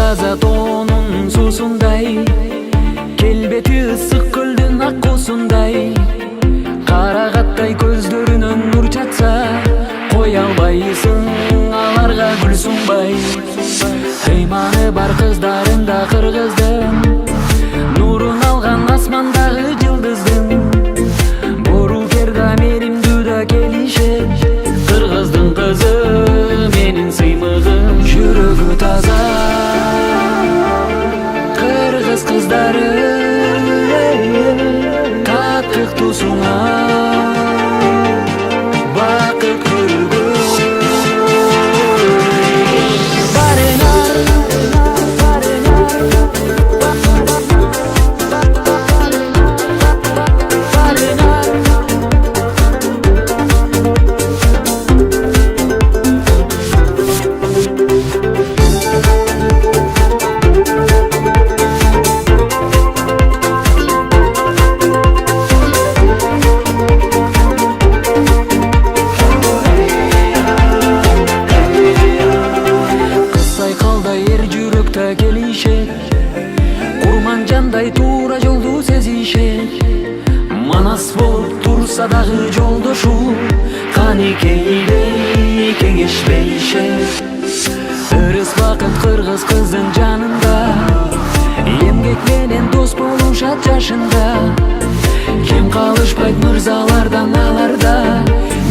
таза тоонун суусундай, келбети ысык көлдүн аккуусундай, карагаттай көздөрүнөн нур чачса, кое албайсың аларга гүл сунбай. Ыйманы бар кыздарында кыргыздын, нурун алган асмандагы жылдыздын, бору керда менимдүү келишет. Кыргыздын кызы менин сыймыгым, жүрөгү таза кыргыз кыздары, таттыктуусуңа бакыт көргөн. Келишет, курман жандай туура жолду сезишет. Манас болуп турса дагы жолдошу, канекейлей кеңешпейишет. Ырыс бакыт кыргыз кыздын жанында, эмгек менен дос болушат жашында. Кем калышпайт мырзалардан аларда,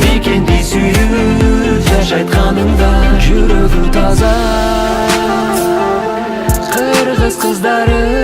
мекенди сүйүп жашайт канында. Жүрөгү таза кыргыз кыздары,